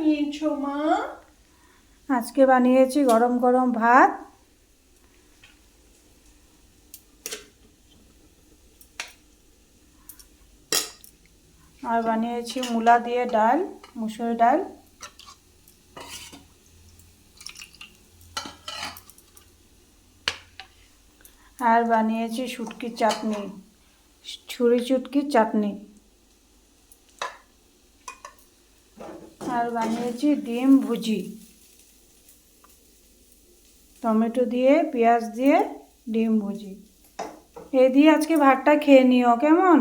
বানিয়েছো মা? আজকে বানিয়েছি গরম গরম ভাত, আর বানিয়েছি মূলা দিয়ে ডাল, মুসুর ডাল, আর বানিয়েছি শুটকির চাটনি, ছুরি শুটকির চাটনি, আর বানিয়েছি ডিম ভুজি, টমেটো দিয়ে পেঁয়াজ দিয়ে ডিম ভুজি। এই দিয়ে আজকে ভাতটা খেয়ে নিও, কেমন?